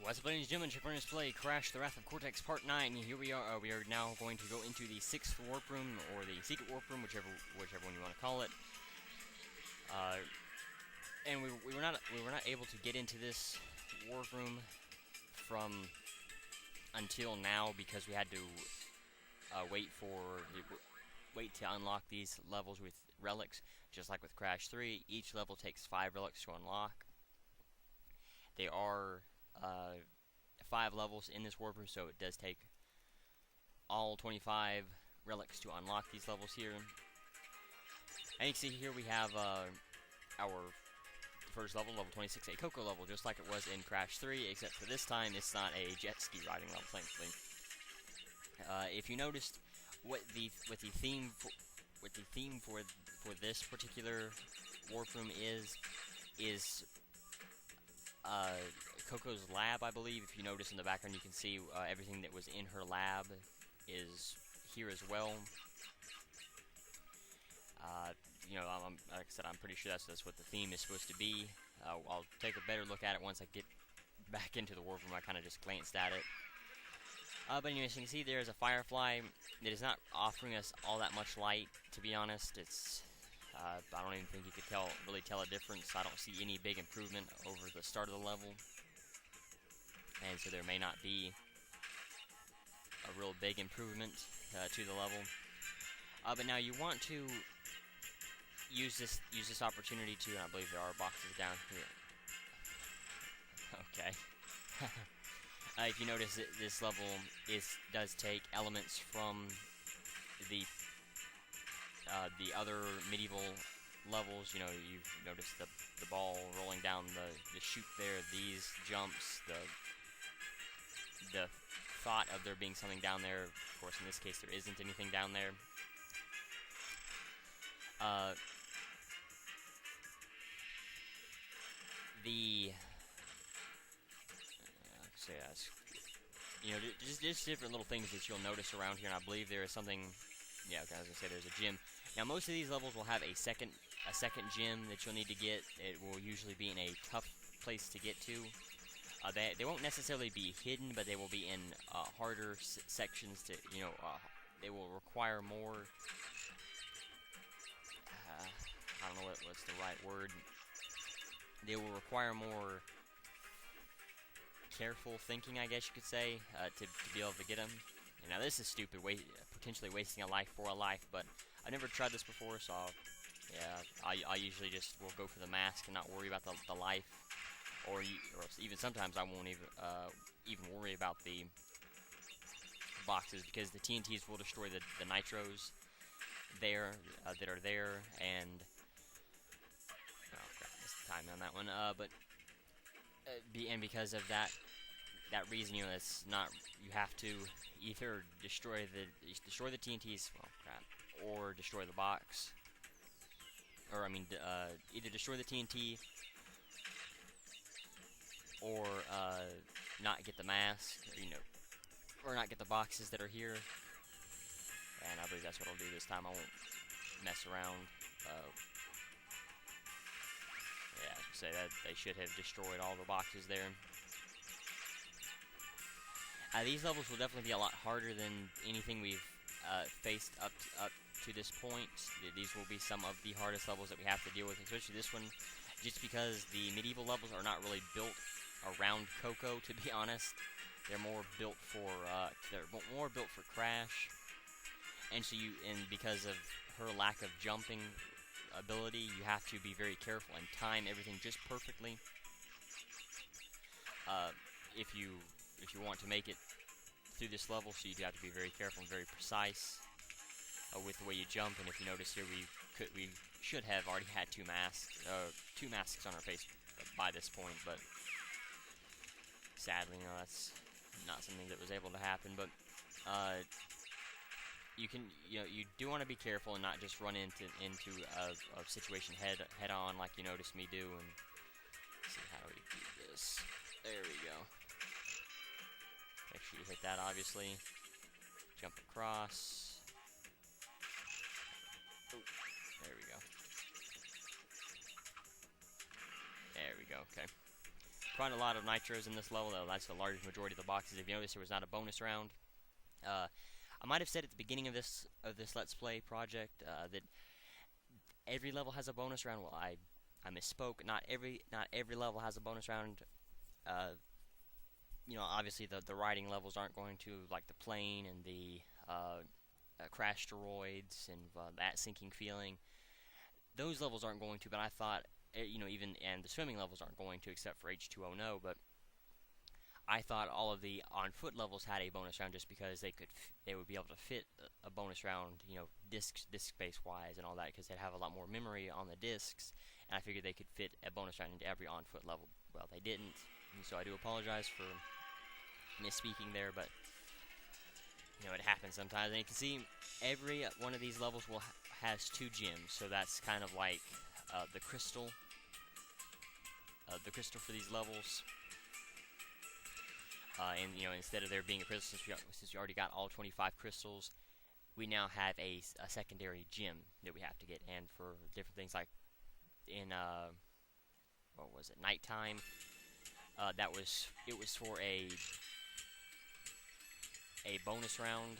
What's up, ladies and gentlemen? ChuckfinleLP play Crash: The Wrath of Cortex Part 9. Here we are. We are now going to go into the 6th warp room, or the secret warp room, whichever one you want to call it. And we were not able to get into this warp room from until now because we had to wait to unlock these levels with relics. Just like with Crash 3, each level takes 5 relics to unlock. There are 5 levels in this warp room, so it does take all 25 relics to unlock these levels here. And you can see here we have our first level, level 26, a Coco level, just like it was in Crash 3, except for this time it's not a jet ski riding level, thankfully. If you noticed, what the theme for this particular warp room is Coco's lab, I believe. If you notice in the background, you can see everything that was in her lab is here as well. You know, like I said, I'm pretty sure that's what the theme is supposed to be. I'll take a better look at it once I get back into the warp room. I kind of just glanced at it. But anyways, you can see there's a Firefly that is not offering us all that much light, to be honest. It's I don't even think you could really tell a difference. I don't see any big improvement over the start of the level, and so there may not be a real big improvement to the level. But now you want to use this opportunity to, and I believe there are boxes down here. Okay. If you notice, this level does take elements from the other medieval levels. You know, you've noticed the ball rolling down the chute there, these jumps, the thought of there being something down there. Of course, in this case, there isn't anything down there. You know, just different little things that you'll notice around here, and I believe there is something. Yeah, okay, I was gonna say there's a gym. Now, most of these levels will have a second gym that you'll need to get. It will usually be in a tough place to get to. They won't necessarily be hidden, but they will be in harder sections to, you know, they will require more. I don't know what's the right word. They will require more careful thinking, I guess you could say, to be able to get them. And now this is stupid, potentially wasting a life for a life, but I've never tried this before, so yeah, I usually just will go for the mask and not worry about the life, or even sometimes I won't even worry about the boxes, because the TNTs will destroy the nitros there that are there, and oh crap, missed the timing on that one. And because of that reason, you know, it's not. You have to either destroy the TNTs, well, crap, or destroy the box, or I mean, either destroy the TNT or not get the mask, or, you know, or not get the boxes that are here. And I believe that's what I'll do this time. I won't mess around. Yeah, I was gonna say that they should have destroyed all the boxes there. These levels will definitely be a lot harder than anything we've faced up to this point. These will be some of the hardest levels that we have to deal with, especially this one, just because the medieval levels are not really built around Coco. To be honest, they're more built for Crash, and so because of her lack of jumping ability, you have to be very careful and time everything just perfectly. If you want to make it through this level, so you have to be very careful and very precise with the way you jump. And if you notice here, we should have already had two masks on our face by this point, but sadly, you know, that's not something that was able to happen. But you do want to be careful and not just run into a situation head on, like you noticed me do. And let's see, how do we do this? There we go. Make sure you hit that, obviously. Jump across. Oh, there we go. There we go. Okay. find a lot of nitros in this level, though. That's the largest majority of the boxes. If you notice, there was not a bonus round. I might have said at the beginning of this Let's Play project that every level has a bonus round. Well, I misspoke. Not every level has a bonus round. You know, obviously the riding levels aren't going to, like the plane and the crash asteroids and that sinking feeling. Those levels aren't going to, but I thought, you know, and the swimming levels aren't going to, except for H2O No, but I thought all of the on-foot levels had a bonus round just because they would be able to fit a bonus round, you know, disk space wise and all that, because they'd have a lot more memory on the discs, and I figured they could fit a bonus round into every on-foot level. Well, they didn't, and so I do apologize for misspeaking there, but you know, it happens sometimes. And you can see every one of these levels has 2 gems, so that's kind of like the crystal for these levels. And you know, instead of there being a crystal, since we already got all 25 crystals, we now have a secondary gem that we have to get. And for different things, like in what was it, nighttime, it was for a bonus round.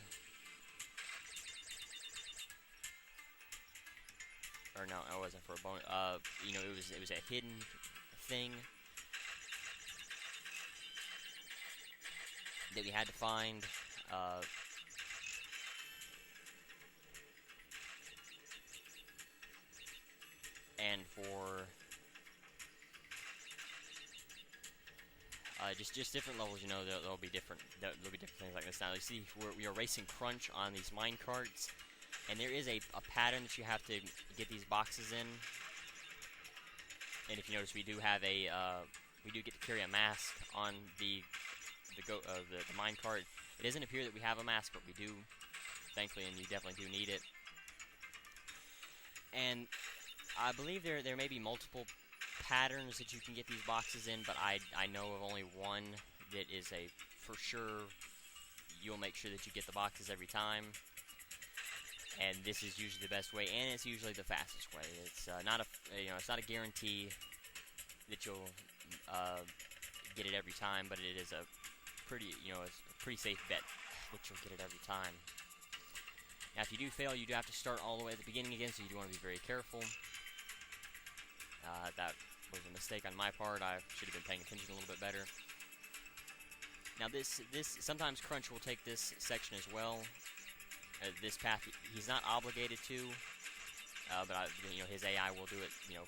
Or no, it wasn't for a bonus. You know, it was a hidden thing that we had to find. And for just different levels, you know, there'll be different things like this. Now you see we are racing Crunch on these mine carts, and there is a pattern that you have to get these boxes in. And if you notice, we do get to carry a mask on the mine cart. It doesn't appear that we have a mask, but we do, thankfully, and you definitely do need it. And I believe there may be multiple patterns that you can get these boxes in, but I know of only one that is for sure. You'll make sure that you get the boxes every time, and this is usually the best way, and it's usually the fastest way. It's not a guarantee that you'll get it every time, but it is a pretty safe bet that you'll get it every time. Now, if you do fail, you do have to start all the way at the beginning again, so you do want to be very careful. That was a mistake on my part. I should have been paying attention a little bit better. Now, sometimes Crunch will take this section as well. This path, he's not obligated to, but his AI will do it, you know,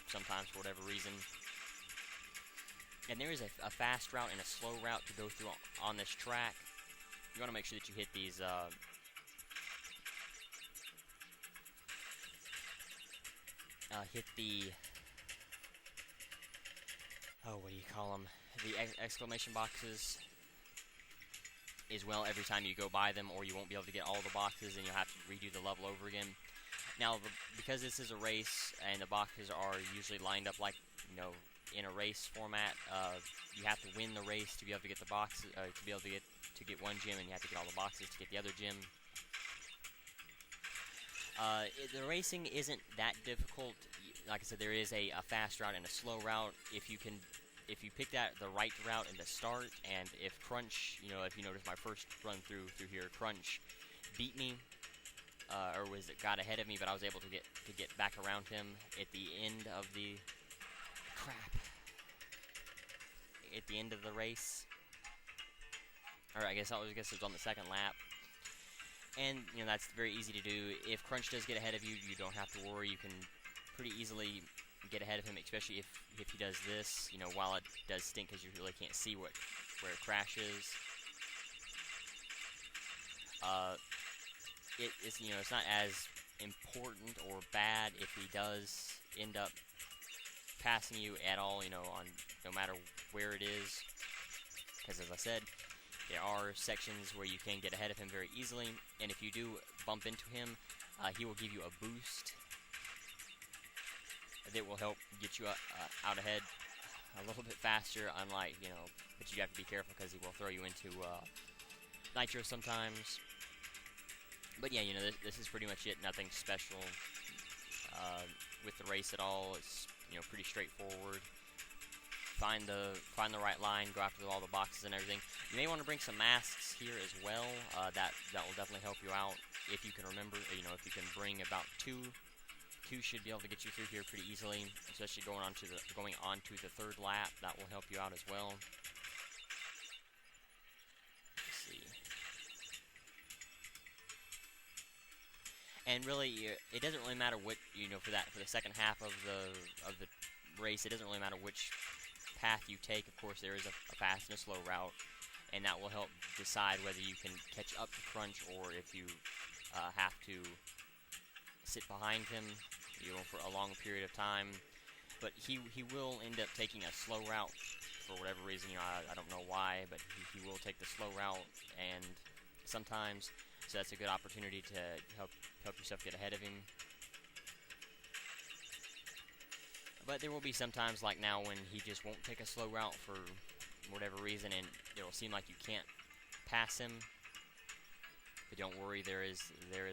sometimes for whatever reason. And there is a fast route and a slow route to go through on this track. You want to make sure that you hit these what do you call them? The exclamation boxes as well every time you go by them, or you won't be able to get all the boxes and you'll have to redo the level over again. Now, because this is a race and the boxes are usually lined up like, you know, in a race format, you have to win the race to be able to get the boxes, to be able to get one gem, and you have to get all the boxes to get the other gem. The racing isn't that difficult. Like I said, there is a fast route and a slow route. If you pick the right route in the start, and if Crunch, you know, if you notice my first run through here, Crunch beat me, or got ahead of me, but I was able to get back around him at the end of the race. Or I guess it was on the second lap. And, you know, that's very easy to do. If Crunch does get ahead of you, you don't have to worry. You can pretty easily get ahead of him, especially if he does this, you know, while it does stink because you really can't see where it crashes. It's, you know, it's not as important or bad if he does end up passing you at all, you know, on no matter where it is, because as I said, there are sections where you can get ahead of him very easily, and if you do bump into him, he will give you a boost that will help get you out ahead a little bit faster, unlike, you know, but you have to be careful because he will throw you into nitro sometimes. But yeah, you know, this is pretty much it. Nothing special with the race at all. It's, you know, pretty straightforward. find the right line, go after all the boxes and everything. You may want to bring some masks here as well. That will definitely help you out if you can remember. You know, if you can bring about two should be able to get you through here pretty easily, especially going on to the third lap. That will help you out as well. Let's see. And really, it doesn't really matter what, you know, for the second half of the race. It doesn't really matter which path you take. Of course, there is a fast and a slow route, and that will help decide whether you can catch up to Crunch or if you have to sit behind him, you know, for a long period of time. But he will end up taking a slow route for whatever reason. You know, I don't know why, but he will take the slow route, and sometimes, so that's a good opportunity to help yourself get ahead of him. But there will be some times like now when he just won't take a slow route for whatever reason, and it'll seem like you can't pass him. But don't worry, there is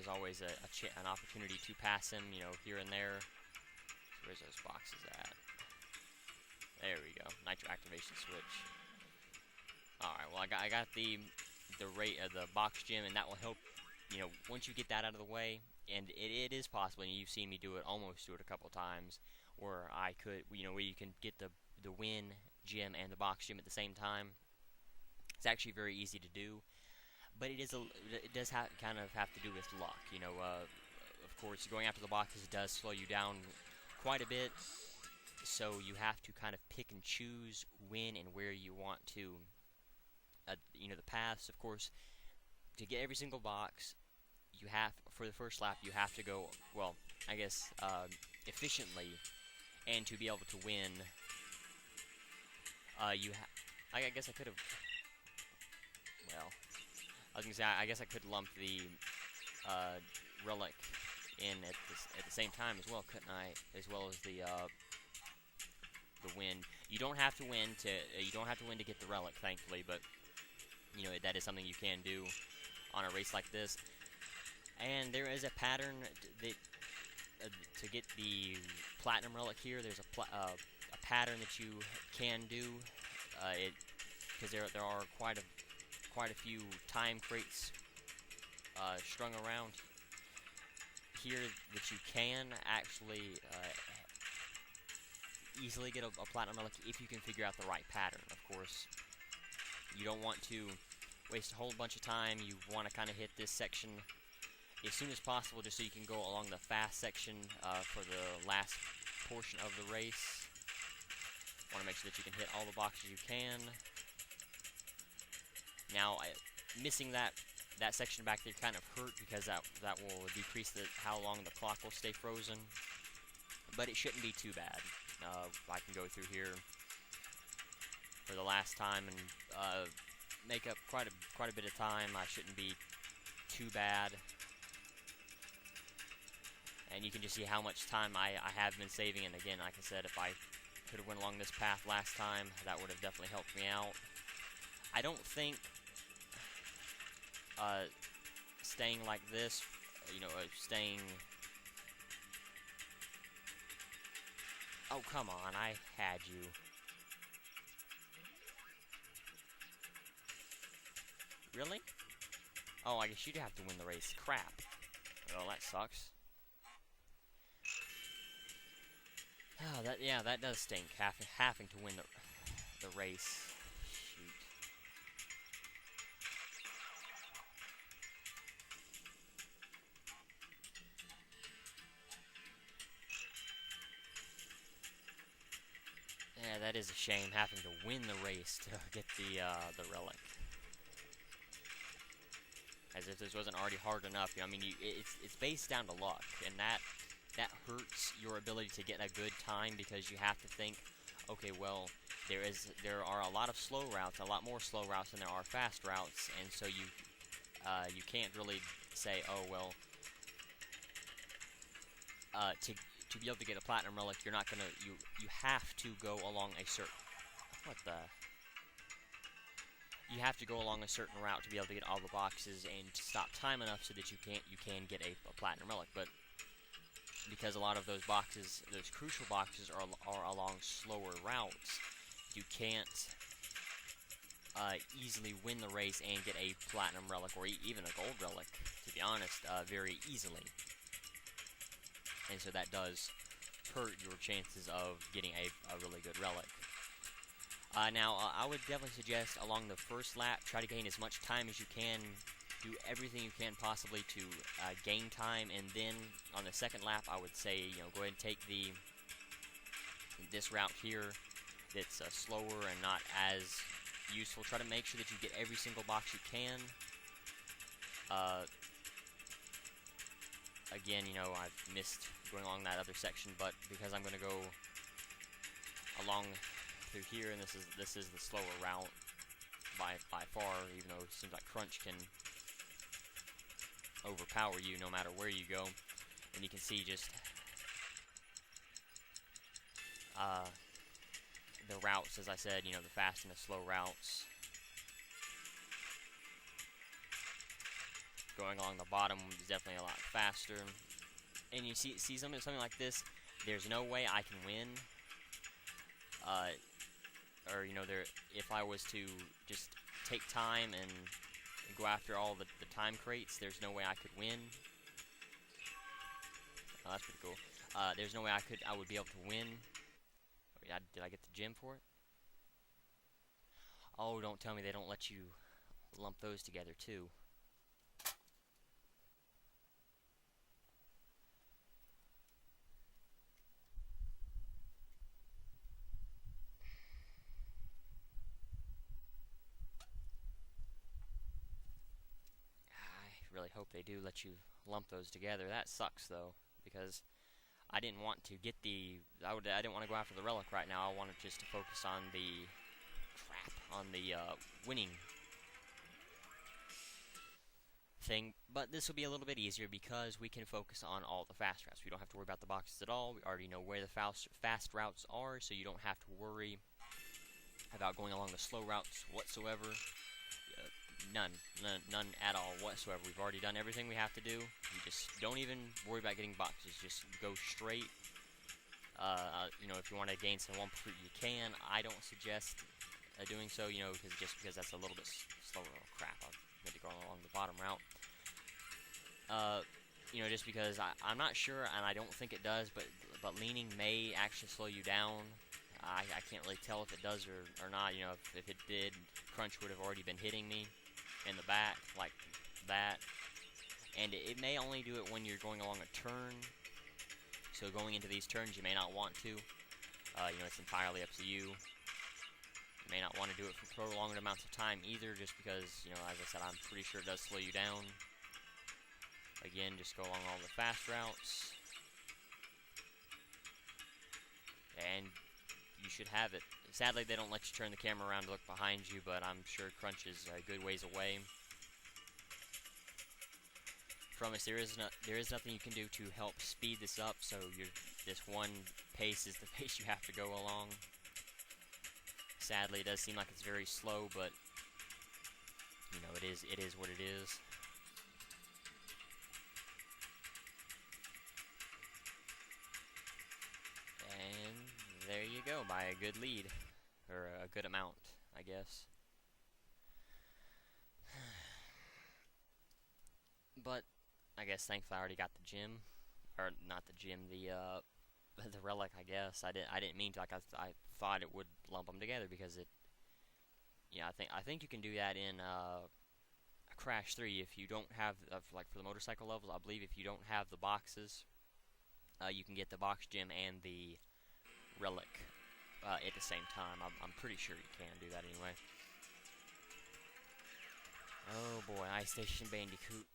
always an opportunity to pass him, you know, here and there. So where's those boxes at? There we go, nitro activation switch. All right, well I got the box gym, and that will help. You know, once you get that out of the way, and it is possible, and you've seen me almost do it a couple times, where I could, you know, where you can get the win gym and the box gym at the same time. It's actually very easy to do, but it does kind of have to do with luck. You know, of course, going after the boxes does slow you down quite a bit, so you have to kind of pick and choose when and where you want to. You know, the paths, of course, to get every single box, you have, for the first lap, you have to go, well, I guess, efficiently, and to be able to win, I guess I could have, well, I was going to say, I guess I could lump the relic in at the same time as well, couldn't I? As well as the win. You don't have to win to get the relic, thankfully, but you know, that is something you can do on a race like this. And there is a pattern that to get the platinum relic here. There's a pattern that you can do. Because there are quite a few time crates strung around here that you can actually easily get a platinum relic if you can figure out the right pattern. Of course, you don't want to waste a whole bunch of time. You want to kind of hit this section as soon as possible, just so you can go along the fast section for the last portion of the race. Want to make sure that you can hit all the boxes you can. Now, missing that section back there kind of hurt, because that will decrease how long the clock will stay frozen. But it shouldn't be too bad. I can go through here for the last time and make up quite a bit of time. I shouldn't be too bad. And you can just see how much time I have been saving. And again, like I said, if I could have went along this path last time, that would have definitely helped me out. I don't think staying like this, you know, staying... Oh, come on, I had you. Really? Oh, I guess you'd have to win the race. Crap. Well, that sucks. Oh, that does stink. Having to win the race. Shoot. Yeah, that is a shame, having to win the race to get the relic. As if this wasn't already hard enough. You know, I mean, it's based down to luck, and that hurts your ability to get a good time, because you have to think, okay, well, there are a lot of slow routes, a lot more slow routes than there are fast routes, and so you can't really say, oh well, to be able to get a platinum relic, you're not gonna you have to go along a certain you have to go along a certain route to be able to get all the boxes and to stop time enough so that you can get a platinum relic. But because a lot of those boxes, those crucial boxes, are along slower routes, you can't easily win the race and get a platinum relic or even a gold relic, to be honest, very easily. And so that does hurt your chances of getting a really good relic. Now, I would definitely suggest along the first lap, try to gain as much time as you can. Do everything you can possibly to gain time, and then on the second lap, I would say, go ahead and take this route here that's slower and not as useful. Try to make sure that you get every single box you can. Again, I've missed going along that other section, but because I'm going to go along through here, and this is the slower route by far, even though it seems like Crunch can overpower you no matter where you go. And you can see just the routes, as I said, the fast and the slow routes. Going along the bottom is definitely a lot faster. And you see something like this, there's no way I can win. Or if I was to just take time and go after all the time crates, there's no way I could win. Oh, that's pretty cool. There's no way I would be able to win. Did I get the gem for it? Oh, don't tell me they don't let you lump those together too. I really hope they do let you lump those together. That sucks though, because I didn't want to get I didn't want to go after the relic right now. I wanted just to focus on the winning thing. But this will be a little bit easier because we can focus on all the fast routes. We don't have to worry about the boxes at all. We already know where the fast routes are, so you don't have to worry about going along the slow routes whatsoever. None at all whatsoever. We've already done everything we have to do. You just don't even worry about getting boxes. Just go straight. If you want to gain some 1%, you can. I don't suggest doing so, because that's a little bit slower. Oh crap! I need to go along the bottom route. Just because I'm not sure, and I don't think it does, but leaning may actually slow you down. I can't really tell if it does or not. If it did, Crunch would have already been hitting me in the back like that, and it may only do it when you're going along a turn. So going into these turns, you may not want to. It's entirely up to you. You may not want to do it for prolonged amounts of time either, just because, as I said, I'm pretty sure it does slow you down. Again, just go along all the fast routes, and you should have it. Sadly, they don't let you turn the camera around to look behind you, but I'm sure Crunch is a good ways away from us. There is nothing you can do to help speed this up, so this one pace is the pace you have to go along. Sadly, it does seem like it's very slow, but it is what it is. And there you go, by a good lead, or a good amount, I guess. But I guess thankfully I already got the gem, or not the gem, the relic. I guess I didn't mean to. Like I thought it would lump them together because it. Yeah, I think you can do that in Crash 3 if you don't have like for the motorcycle levels. I believe if you don't have the boxes, you can get the box gem and the relic at the same time. I'm pretty sure you can do that anyway. Oh boy, Ice Station Bandicoot.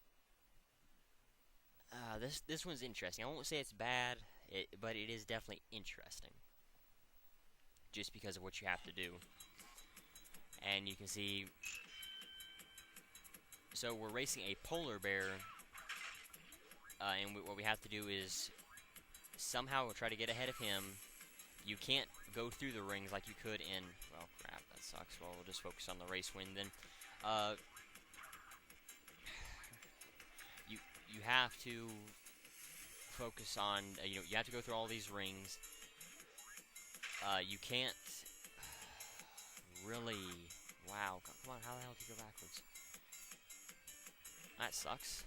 This one's interesting. I won't say it's bad, but it is definitely interesting. Just because of what you have to do. And you can see... So we're racing a polar bear. And what we have to do is somehow try to get ahead of him. You can't go through the rings like you could in... Well, crap, that sucks. Well, we'll just focus on the race win then. You have to focus on, you have to go through all these rings. You can't, Really? Wow. Come on, how the hell did you go backwards? That sucks.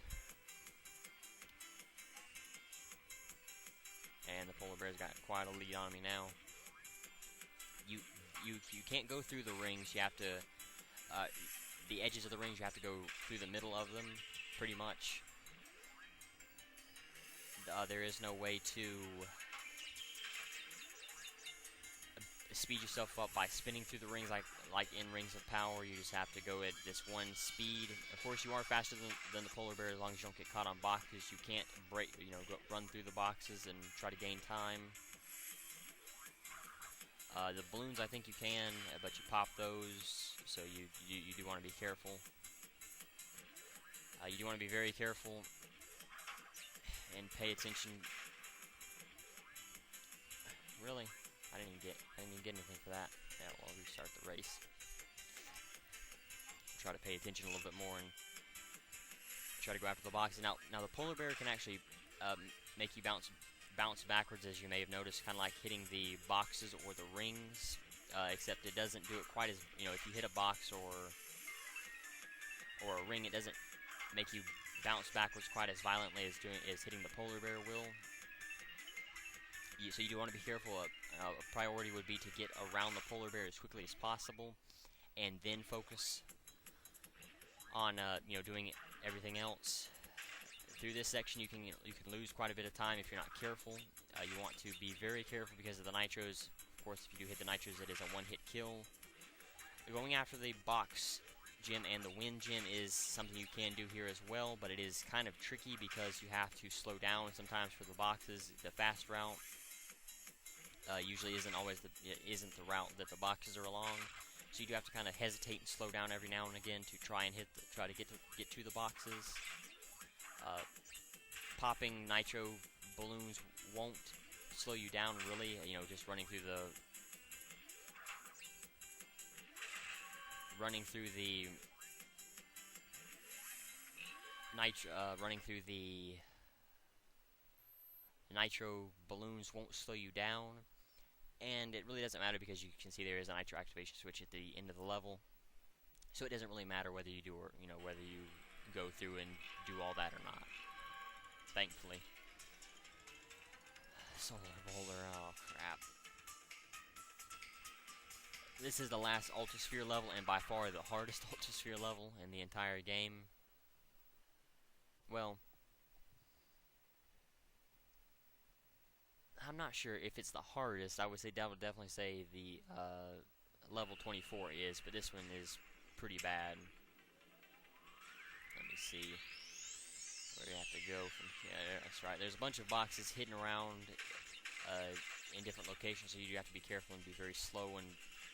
And the polar bear's got quite a lead on me now. You can't go through the rings. You have to, the edges of the rings, you have to go through the middle of them, pretty much. There is no way to speed yourself up by spinning through the rings like in Rings of Power. You just have to go at this one speed. Of course, you are faster than the polar bear as long as you don't get caught on boxes. You can't run through the boxes and try to gain time. The balloons, I think you can, but you pop those, so you do want to be careful. You do want to be very careful and pay attention. Really? I didn't even get anything for that. Yeah, well, I'll restart the race. Try to pay attention a little bit more and try to go after the boxes. Now the polar bear can actually make you bounce backwards, as you may have noticed, kind of like hitting the boxes or the rings, except it doesn't do it quite as, if you hit a box or a ring, it doesn't make you bounce backwards quite as violently as hitting the polar bear will. So you do want to be careful. A priority would be to get around the polar bear as quickly as possible, and then focus on doing everything else. Through this section, you can lose quite a bit of time if you're not careful. You want to be very careful because of the nitros. Of course, if you do hit the nitros, it is a one-hit kill. Going after the box gem and the wind gem is something you can do here as well, but it is kind of tricky because you have to slow down sometimes for the boxes. The fast route usually isn't always the route that the boxes are along, so you do have to kind of hesitate and slow down every now and again to try and get to the boxes. Popping nitro balloons won't slow you down really. Just running through the nitro balloons won't slow you down, and it really doesn't matter because you can see there is a nitro activation switch at the end of the level, so it doesn't really matter whether you do or whether you go through and do all that or not. Thankfully. Solar boulder, oh crap. This is the last Ultrasphere level, and by far the hardest Ultrasphere level in the entire game. Well, I'm not sure if it's the hardest. I would definitely say the level 24 is, but this one is pretty bad. Let me see where you have to go from here. Yeah, that's right. There's a bunch of boxes hidden around in different locations, so you do have to be careful and be very slow and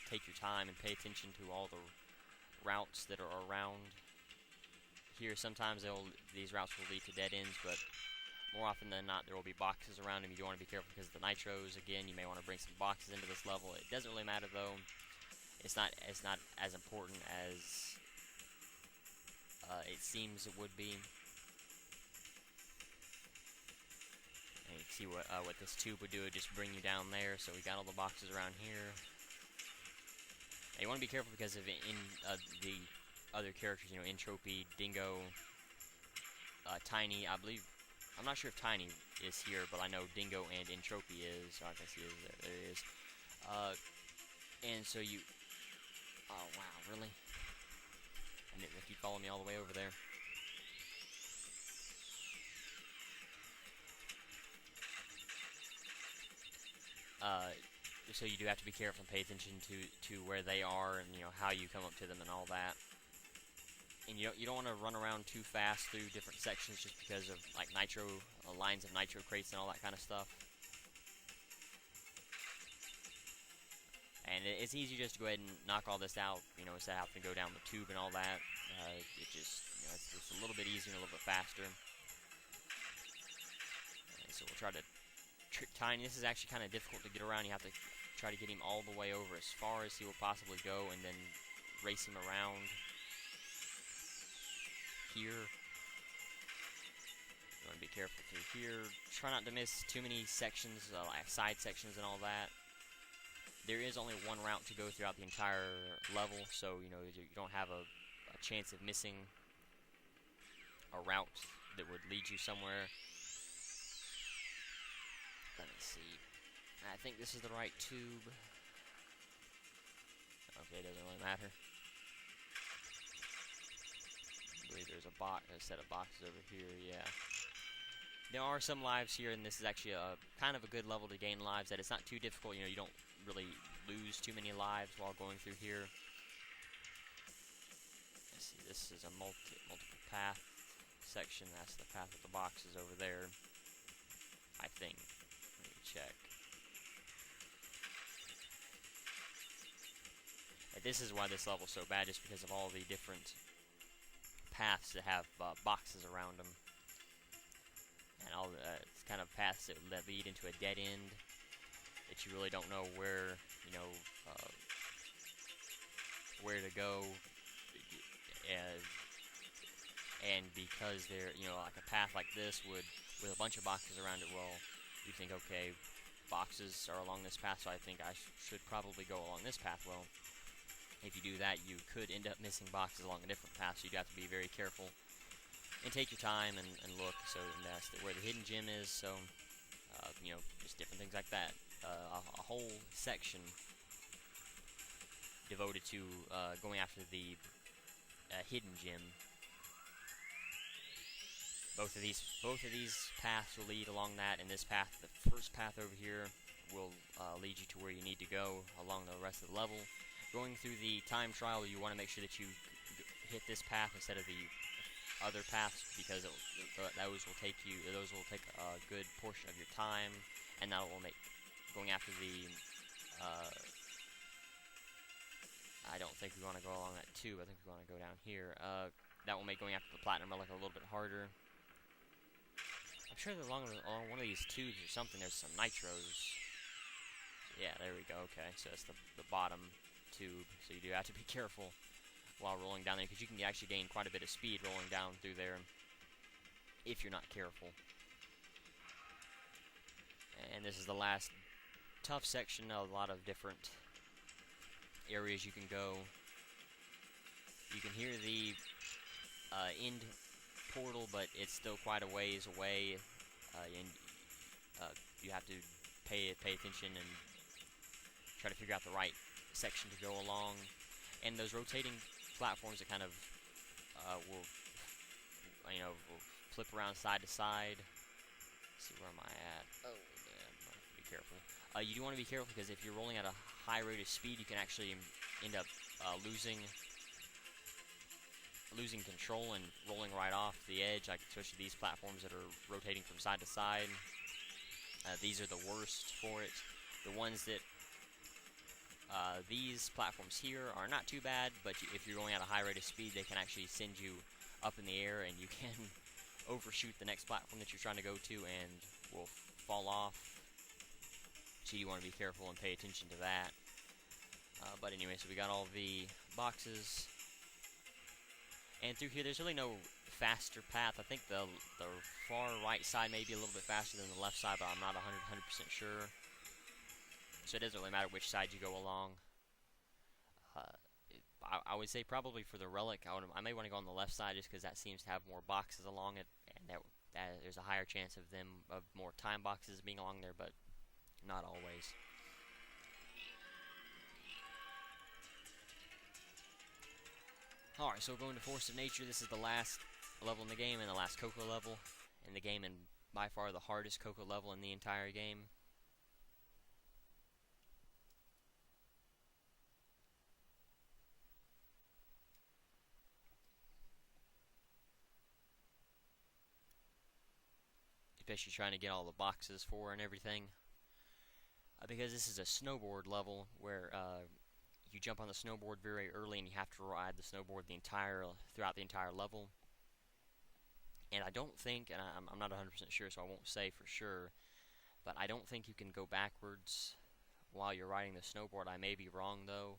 take your time and pay attention to all the routes that are around here. Sometimes these routes will lead to dead ends, but more often than not there will be boxes around them. You do want to be careful because of the nitros. Again, you may want to bring some boxes into this level. It doesn't really matter though. It's not as important as it seems it would be. And you can see what this tube would do. It just bring you down there. So we got all the boxes around here. And you want to be careful because of the other characters, Entropy, Dingo, Tiny. I'm not sure if Tiny is here, but I know Dingo and Entropy is. So I can see there it is. And so you... Oh, wow, really? And if you follow me all the way over there. So you do have to be careful and pay attention to where they are and, how you come up to them and all that. And you don't want to run around too fast through different sections just because of like nitro lines of nitro crates and all that kind of stuff. And it's easy just to go ahead and knock all this out, instead of having to go down the tube and all that. It just, it's just a little bit easier and a little bit faster. And so we'll try to trick Tiny. This is actually kind of difficult to get around. You have to try to get him all the way over as far as he will possibly go and then race him around here. You want to be careful through here. Try not to miss too many sections, like side sections and all that. there is only one route to go throughout the entire level, so you know you don't have a chance of missing a route that would lead you somewhere. Let me see. I think this is the right tube. Okay, doesn't really matter. I believe there's a set of boxes over here. Yeah. There are some lives here, and this is actually a kind of a good level to gain lives. That it's not too difficult. You know, you don't really lose too many lives while going through here. Let's see. This is a multiple path section. That's the path with the boxes over there. I think. Let me check. And this is why this level's so bad, just because of all the different paths that have boxes around them. And all the kind of paths that lead into a dead end that you really don't know where, you know, where to go. And because they're, you know, like a path like this with a bunch of boxes around it, well, you think, okay, boxes are along this path, so I think I should probably go along this path. Well, if you do that, you could end up missing boxes along a different path, so you'd have to be very careful and take your time and look. So that's where the hidden gem is. So you know, just different things like that. A whole section devoted to going after the hidden gem. Both of these paths will lead along that, and this path, the first path over here, will lead you to where you need to go along the rest of the level. Going through the time trial, you want to make sure that you hit this path instead of the other paths, because those will take a good portion of your time, and that will make going after the I don't think we want to go along that tube. I think we want to go down here. That will make going after the platinum relic a little bit harder. I'm sure that along one of these tubes or something there's some nitros. Yeah, there we go. Okay, so it's the bottom tube, so you do have to be careful while rolling down there, because you can actually gain quite a bit of speed rolling down through there if you're not careful. And this is the last tough section. A lot of different areas you can go. You can hear the end portal, but it's still quite a ways away, and you have to pay attention and try to figure out the right section to go along. And those rotating platforms that kind of will flip around side to side. Let's see, where am I at? Oh, yeah, I'm gonna have to be careful. You do want to be careful, because if you're rolling at a high rate of speed, you can actually end up losing control and rolling right off the edge, like especially these platforms that are rotating from side to side. These are the worst for it. The ones that these platforms here are not too bad, but if you're going at a high rate of speed, they can actually send you up in the air, and you can overshoot the next platform that you're trying to go to and will fall off. So you want to be careful and pay attention to that. But anyway, so we got all the boxes. And through here, there's really no faster path. I think the far right side may be a little bit faster than the left side, but I'm not 100% sure. So it doesn't really matter which side you go along. I would say probably for the relic, I may want to go on the left side, just because that seems to have more boxes along it, and that there's a higher chance of more time boxes being along there, but not always. Alright, so going to Force of Nature. This is the last level in the game, and the last Coco level in the game, and by far the hardest Coco level in the entire game. Especially trying to get all the boxes for and everything. Because this is a snowboard level where you jump on the snowboard very early, and you have to ride the snowboard throughout the entire level. And I don't think, and I'm not 100% sure, so I won't say for sure, but I don't think you can go backwards while you're riding the snowboard. I may be wrong, though.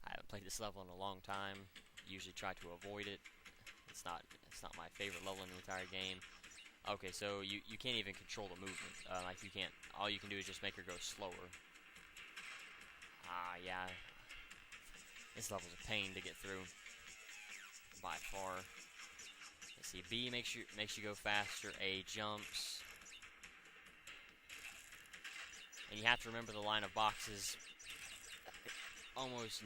I haven't played this level in a long time. Usually try to avoid it. It's not my favorite level in the entire game. Okay, so you can't even control the movement. Like you can't. All you can do is just make her go slower. Yeah. This level's a pain to get through. By far. Let's see, B makes you go faster, A jumps. And you have to remember the line of boxes almost,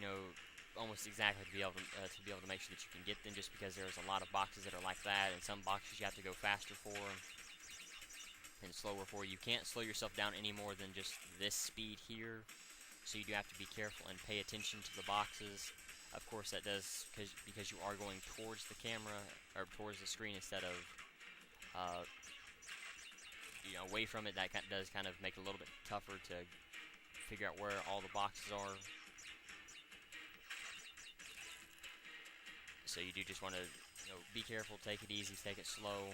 almost exactly to be able to make sure that you can get them, just because there's a lot of boxes that are like that, and some boxes you have to go faster for and slower for. You can't slow yourself down any more than just this speed here, so you do have to be careful and pay attention to the boxes. Of course, that does because you are going towards the camera or towards the screen instead of away from it. That does kind of make it a little bit tougher to figure out where all the boxes are. So you do just want to be careful, take it easy, take it slow,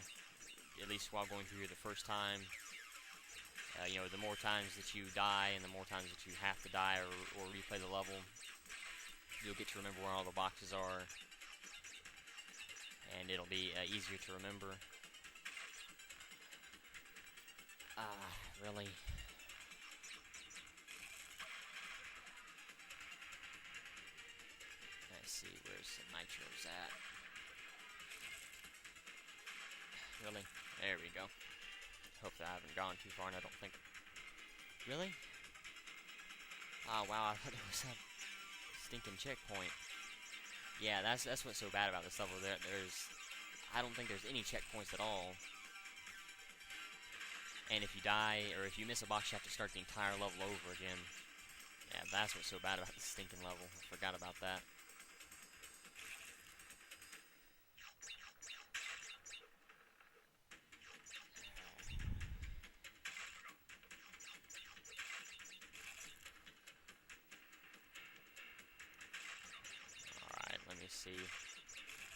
at least while going through here the first time. The more times that you die and the more times that you have to die or replay the level, you'll get to remember where all the boxes are, and it'll be easier to remember. Really? Let's see, where's the nitros at? Really? There we go. Hopefully I haven't gone too far, and I don't think... Really? Oh, wow, I thought there was a stinking checkpoint. Yeah, that's what's so bad about this level. I don't think there's any checkpoints at all. And if you die, or if you miss a box, you have to start the entire level over again. Yeah, that's what's so bad about this stinking level. I forgot about that. Alright, let me see.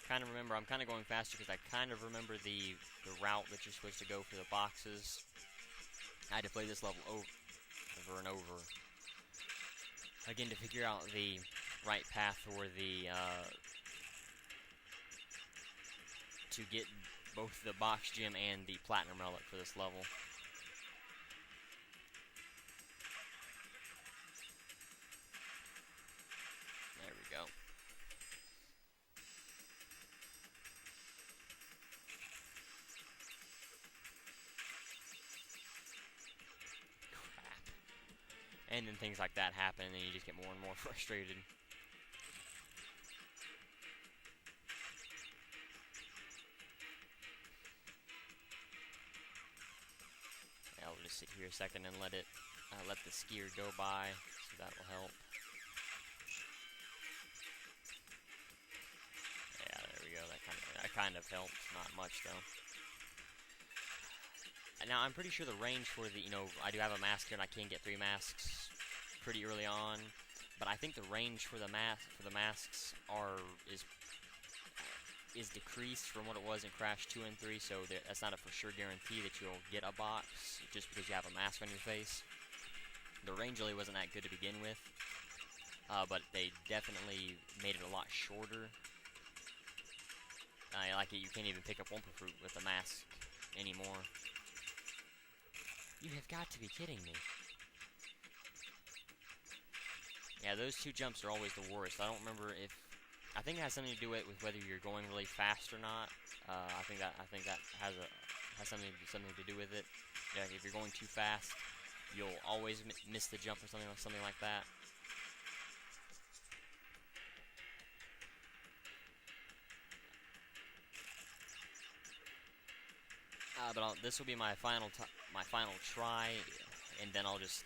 I'm kind of going faster because I kind of remember the route that you're supposed to go for the boxes. I had to play this level over and over again to figure out the right path for to get both the box gem and the platinum relic for this level. There we go. And then things like that happen, and then you just get more and more frustrated. Yeah, I'll just sit here a second and let the skier go by, so that will help. Yeah, there we go. That kind of helps. Not much though. Now, I'm pretty sure the range for the, I do have a mask here, and I can get 3 masks pretty early on, but I think the range for the masks is decreased from what it was in Crash 2 and 3, so that's not a for sure guarantee that you'll get a box just because you have a mask on your face. The range really wasn't that good to begin with, but they definitely made it a lot shorter. You can't even pick up Wumpa Fruit with a mask anymore. You have got to be kidding me. Yeah, those 2 jumps are always the worst. I don't remember if... I think it has something to do with whether you're going really fast or not. I think that has something to do with it. Yeah, if you're going too fast, you'll always miss the jump or something like that. But this will be my final try, and then I'll just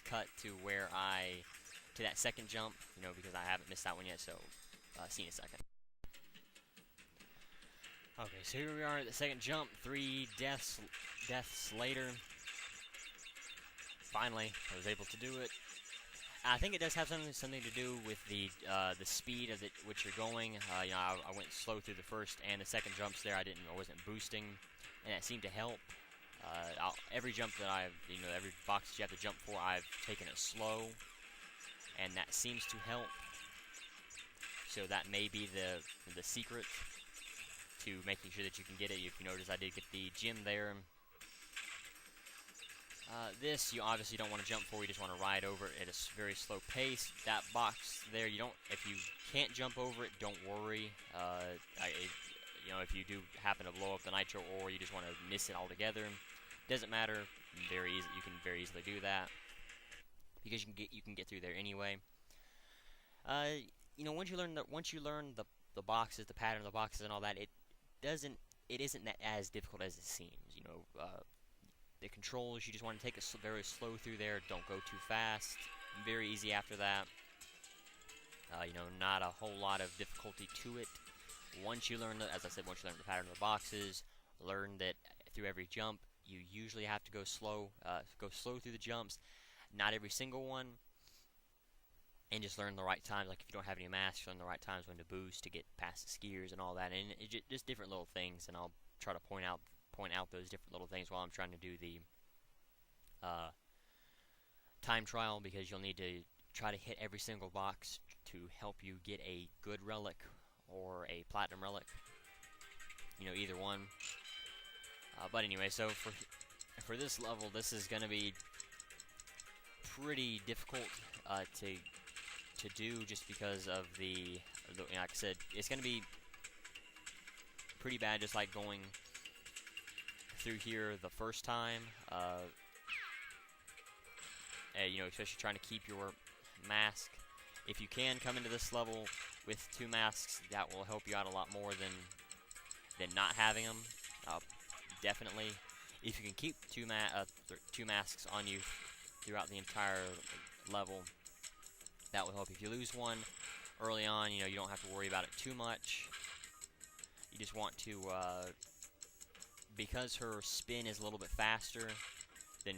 cut to to that second jump, because I haven't missed that one yet. So, see you in a second. Okay, so here we are at the second jump. 3 deaths later. Finally, I was able to do it. I think it does have something to do with the speed of which you're going. I went slow through the first and the second jumps there. I wasn't boosting, and that seemed to help. Every jump that every box that you have to jump for, I've taken it slow, and that seems to help. So that may be the secret to making sure that you can get it. If you notice, I did get the gem there. This you obviously don't want to jump for. You just want to ride over it at a very slow pace. That box there, you don't. If you can't jump over it, don't worry. You know, if you do happen to blow up the nitro, or you just want to miss it altogether, doesn't matter. Very easy. You can very easily do that because you can get through there anyway. You know, once you learn the boxes, the pattern of the boxes, and all that, it isn't that as difficult as it seems. You know, the controls, you just want to take it very slow through there. Don't go too fast. Very easy after that. You know, not a whole lot of difficulty to it. Once you learn, as I said, once you learn the pattern of the boxes, learn that through every jump, you usually have to go slow through the jumps. Not every single one. And just learn the right times. Like if you don't have any masks, learn the right times when to boost to get past the skiers and all that. And just different little things. And I'll try to point out those different little things while I'm trying to do the time trial, because you'll need to try to hit every single box to help you get a good relic or a platinum relic. You know, either one. But anyway, so for this level, this is going to be pretty difficult to do, just because of the like I said, it's going to be pretty bad, just like going through here the first time. You know, especially trying to keep your mask. If you can come into this level with 2 masks, that will help you out a lot more than not having them. Definitely, if you can keep 2 masks on you throughout the entire level, that will help. If you lose one early on, you know, you don't have to worry about it too much. You just want to, because her spin is a little bit faster than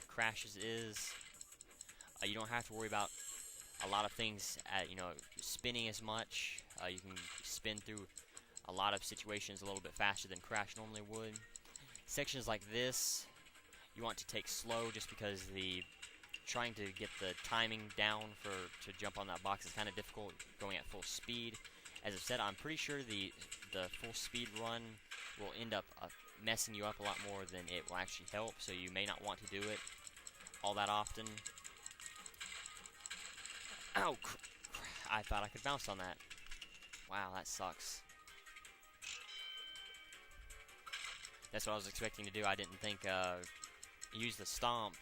Crash's is, you don't have to worry about a lot of things, you know, spinning as much. You can spin through a lot of situations a little bit faster than Crash normally would. Sections like this, you want to take slow, just because trying to get the timing down to jump on that box is kind of difficult going at full speed. As I've said, I'm pretty sure the full speed run will end up messing you up a lot more than it will actually help, so you may not want to do it all that often. Ow! I thought I could bounce on that. Wow, that sucks. That's what I was expecting to do. I didn't think use the stomp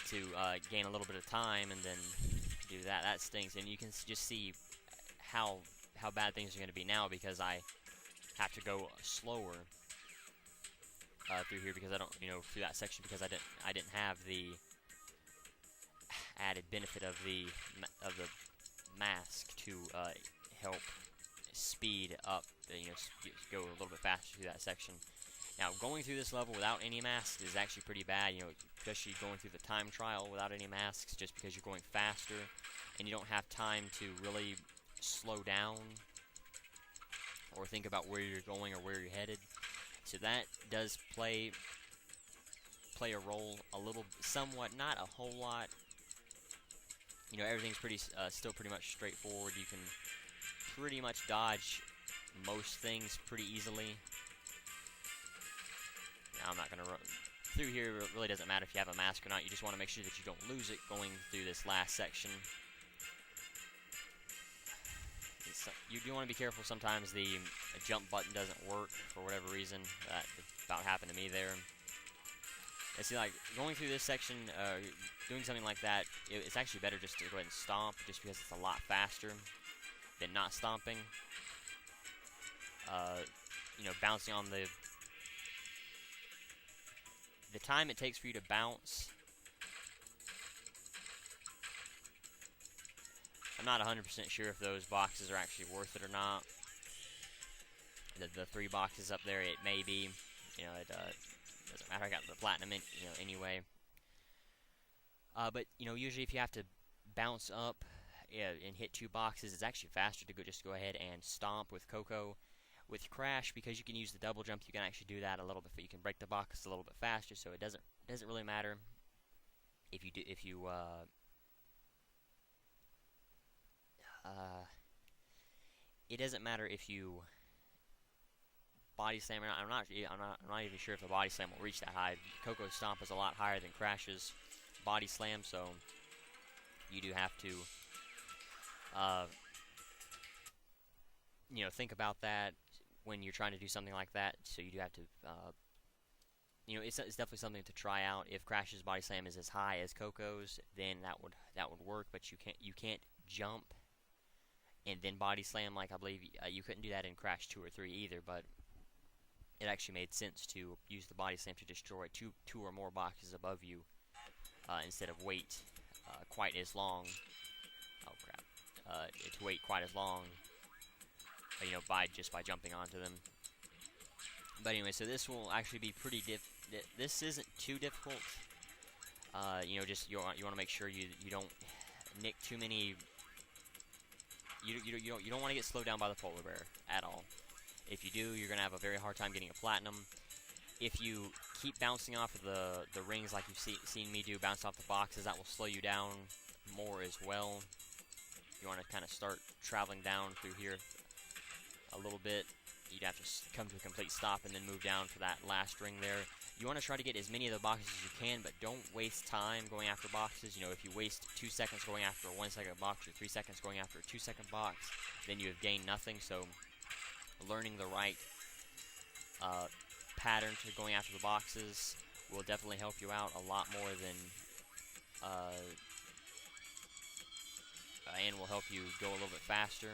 to gain a little bit of time and then do that. That stings, and you can just see how bad things are going to be now, because I have to go slower through here, because I don't, you know, through that section, because I didn't have the added benefit of the mask to help speed up, you know, go a little bit faster through that section. Now, going through this level without any masks is actually pretty bad, you know, especially going through the time trial without any masks, just because you're going faster and you don't have time to really slow down or think about where you're going or where you're headed. So that does play a role a little, somewhat, not a whole lot. You know, everything's still pretty much straightforward. You can pretty much dodge most things pretty easily. Now, I'm not going to run through here. It really doesn't matter if you have a mask or not. You just want to make sure that you don't lose it going through this last section. You do want to be careful. Sometimes the jump button doesn't work for whatever reason. That about happened to me there. And see, like, going through this section, doing something like that, it's actually better just to go ahead and stomp, just because it's a lot faster than not stomping. You know, bouncing on the time it takes for you to bounce. I'm not 100% sure if those boxes are actually worth it or not. The 3 boxes up there, it may be. You know, it doesn't matter. I got the platinum, you know, anyway. But you know, usually if you have to bounce up and hit 2 boxes, it's actually faster to just go ahead and stomp with Coco. With Crash, because you can use the double jump, you can actually do that a little bit. You can break the box a little bit faster, so it doesn't really matter if you it doesn't matter if you body slam. I'm not even sure if the body slam will reach that high. Coco's stomp is a lot higher than Crash's body slam, so you do have to, you know, think about that when you're trying to do something like that. So you do have to, you know, it's definitely something to try out. If Crash's body slam is as high as Coco's, then that would work. But you can't jump and then body slam, like I believe you couldn't do that in Crash 2 or 3 either. But it actually made sense to use the body slam to destroy two or more boxes above you instead of wait quite as long. Oh crap! To wait quite as long, you know, by jumping onto them. But anyway, so this will actually be pretty this isn't too difficult. You know, just you want to make sure you don't nick too many. You don't want to get slowed down by the polar bear at all. If you do, you're gonna have a very hard time getting a platinum. If you keep bouncing off of the rings like you've seen me do, bounce off the boxes, that will slow you down more as well. You want to kind of start traveling down through here a little bit. You'd have to come to a complete stop and then move down for that last ring there. You want to try to get as many of the boxes as you can, but don't waste time going after boxes. You know, if you waste 2 seconds going after a 1 second box or 3 seconds going after a 2 second box, then you have gained nothing. So learning the right pattern to going after the boxes will definitely help you out a lot more than and will help you go a little bit faster.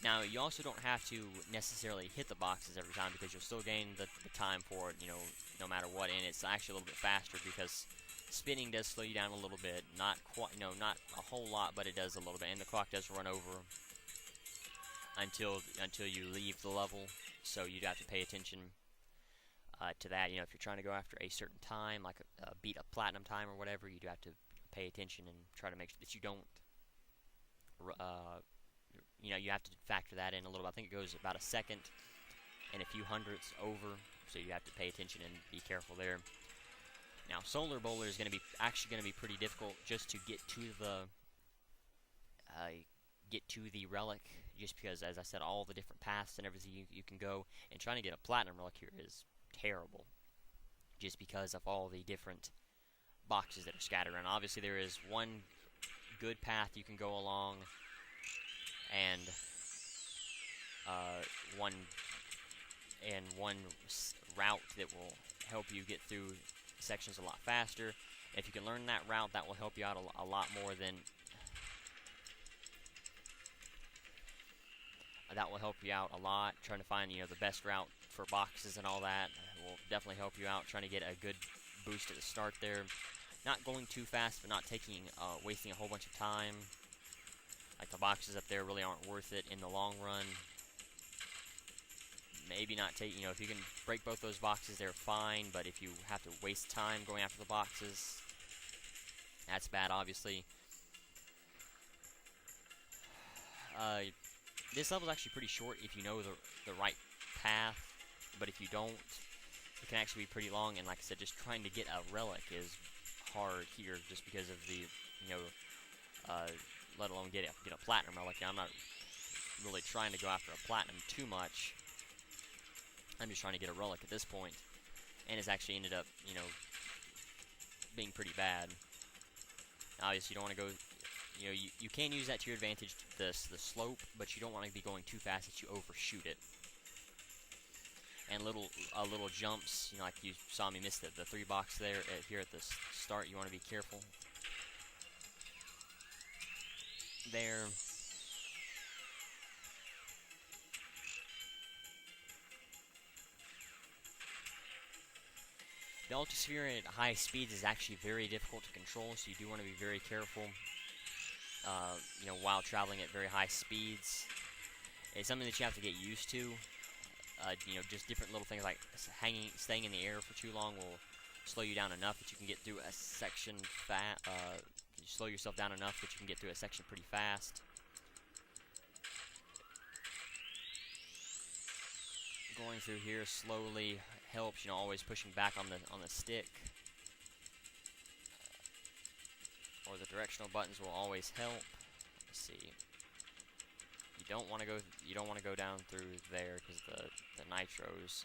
Now, you also don't have to necessarily hit the boxes every time, because you'll still gain the time for it, you know, no matter what. And it's actually a little bit faster because spinning does slow you down a little bit. Not quite, you know, not a whole lot, but it does a little bit. And the clock does run over until you leave the level. So you'd have to pay attention to that. You know, if you're trying to go after a certain time, like beat a platinum time or whatever, you do have to pay attention and try to make sure that you don't. You know, you have to factor that in a little bit. I think it goes about a second and a few hundredths over, so you have to pay attention and be careful there. Now, Solar Bowler is going to be pretty difficult just to get to the relic, just because, as I said, all the different paths and everything you can go, and trying to get a platinum relic here is terrible, just because of all the different boxes that are scattered around. Obviously, there is one good path you can go along, and one route that will help you get through sections a lot faster. If you can learn that route, that will help you out a lot more than that will help you out a lot. Trying to find, you know, the best route for boxes and all that will definitely help you out. Trying to get a good boost at the start there. Not going too fast, but not taking wasting a whole bunch of time. Like the boxes up there really aren't worth it in the long run. Maybe not take, you know, if you can break both those boxes, they're fine. But if you have to waste time going after the boxes, that's bad, obviously. This level is actually pretty short if you know the right path. But if you don't, it can actually be pretty long. And like I said, just trying to get a relic is hard here, just because of the, you know, let alone get a platinum relic. I'm not really trying to go after a platinum too much. I'm just trying to get a relic at this point, and it's actually ended up, you know, being pretty bad. Obviously, you don't want to go, you know, you can use that to your advantage, the slope, but you don't want to be going too fast that you overshoot it. And little jumps, you know, like you saw me miss the 3 box there here at the start. You want to be careful there. The Ultrasphere at high speeds is actually very difficult to control, so you do want to be very careful, you know, while traveling at very high speeds. It's something that you have to get used to. You know, just different little things like staying in the air for too long will slow you down enough that you can get through a section slow yourself down enough that you can get through a section pretty fast. Going through here slowly helps, you know, always pushing back on the stick. Or the directional buttons will always help. Let's see. You don't want to go down through there because the nitros.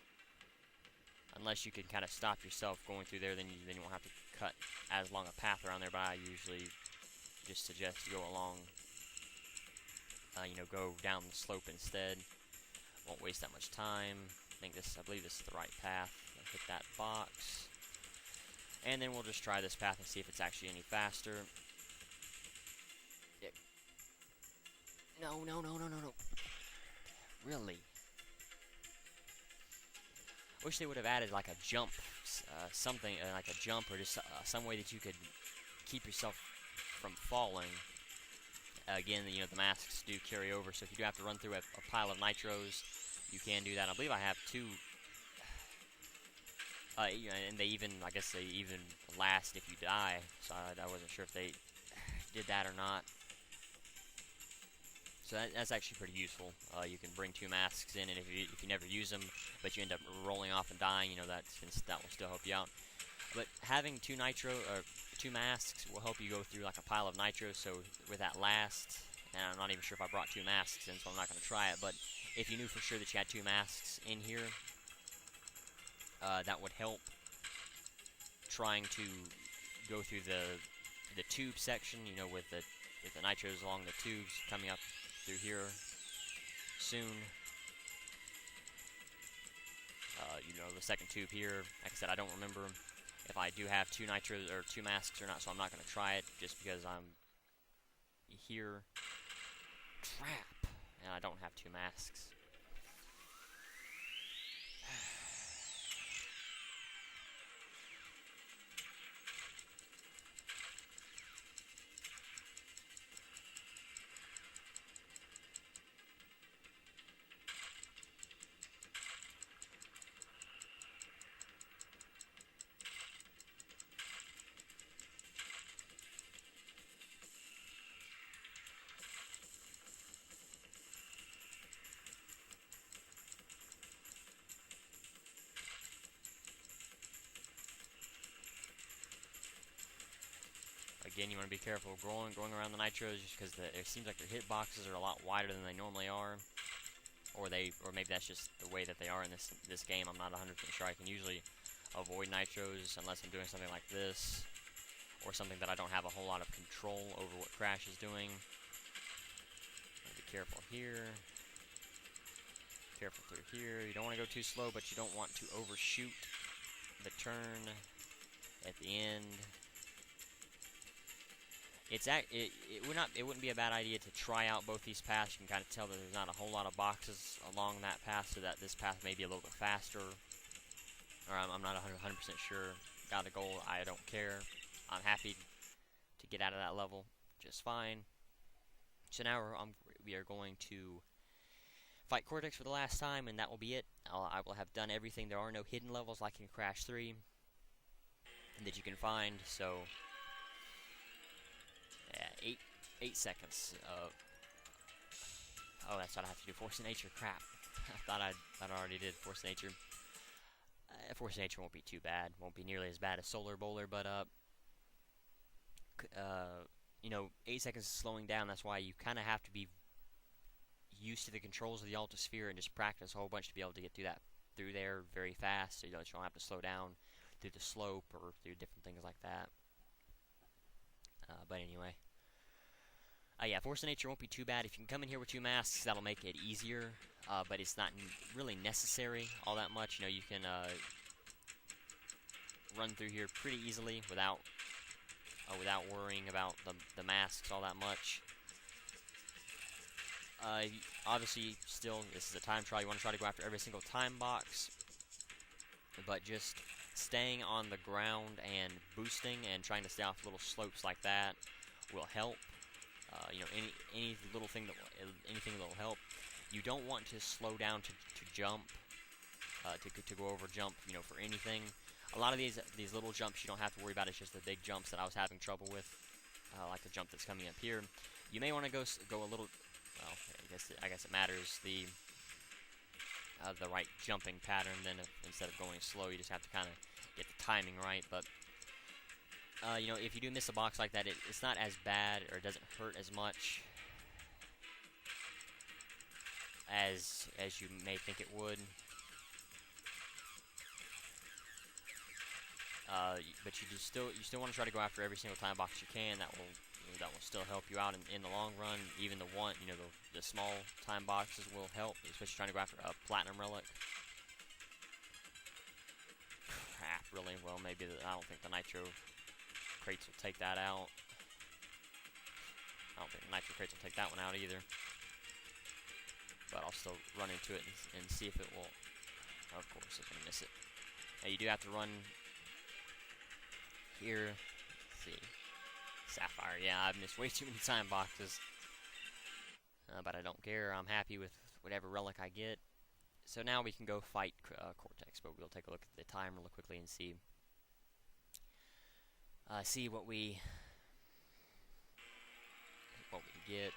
Unless you can kind of stop yourself going through there, then you won't have to cut as long a path around there. But I usually just suggest you go along. Go down the slope instead. Won't waste that much time. I believe this is the right path. Hit that box. And then we'll just try this path and see if it's actually any faster. No. Really? Wish they would have added like a jump, something like a jump or just some way that you could keep yourself from falling. Again, the masks do carry over, so if you do have to run through a pile of nitros, you can do that. I believe I have 2. And I guess they even last if you die. So I wasn't sure if they did that or not. So that's actually pretty useful. You can bring 2 masks in, and if you never use them, but you end up rolling off and dying, that will still help you out. But having 2 masks will help you go through like a pile of nitros. So with that last, and I'm not even sure if I brought 2 masks in, so I'm not going to try it. But if you knew for sure that you had 2 masks in here, that would help trying to go through the tube section. With the nitros along the tubes coming up through here soon. The second tube here. Like I said, I don't remember if I do have 2 nitros or 2 masks or not, so I'm not going to try it just because I'm here. Crap! And I don't have 2 masks. Again, you want to be careful going around the nitros just because it seems like their hitboxes are a lot wider than they normally are. Or maybe that's just the way that they are in this game. I'm not 100% sure. I can usually avoid nitros unless I'm doing something like this, or something that I don't have a whole lot of control over what Crash is doing. Be careful here. Careful through here. You don't want to go too slow, but you don't want to overshoot the turn at the end. It wouldn't be a bad idea to try out both these paths. You can kind of tell that there's not a whole lot of boxes along that path, so that this path may be a little bit faster. Or I'm not 100% sure. Got a goal, I don't care. I'm happy to get out of that level just fine. So now we are going to fight Cortex for the last time, and that will be it. I will have done everything. There are no hidden levels like in Crash 3 that you can find, so... Yeah, 8 seconds. Oh, that's what I have to do. Force of Nature. Crap. I thought I already did Force of Nature. Force of Nature won't be too bad. Won't be nearly as bad as Solar Bowler, but 8 seconds is slowing down. That's why you kind of have to be used to the controls of the Altosphere and just practice a whole bunch to be able to get through there very fast, so you don't have to slow down through the slope or through different things like that. But anyway. Yeah, Force of Nature won't be too bad. If you can come in here with 2 masks, that'll make it easier. But it's not really necessary all that much. You can run through here pretty easily without worrying about the masks all that much. Obviously, still, this is a time trial. You want to try to go after every single time box. But just staying on the ground and boosting and trying to stay off little slopes like that will help. Any little thing anything that will help. You don't want to slow down to jump, to go over jump, for anything. A lot of these little jumps you don't have to worry about. It's just the big jumps that I was having trouble with, like the jump that's coming up here. You may want to go a little. Well, I guess it matters the right jumping pattern. Then instead of going slow, you just have to kind of get the timing right. But if you do miss a box like that, it's not as bad, or it doesn't hurt as much as you may think it would. But you still want to try to go after every single time box you can. That will still help you out in the long run. Even the small time boxes will help, especially trying to go after a platinum relic. Crap, really? Well, maybe I don't think the nitro crates will take that out. I don't think the nitro crates will take that one out either. But I'll still run into it and see if it will. Of course, it's gonna miss it. Now you do have to run here. Let's see, Sapphire. Yeah, I've missed way too many time boxes, but I don't care. I'm happy with whatever relic I get. So now we can go fight Cortex, but we'll take a look at the time real quickly and see what we get.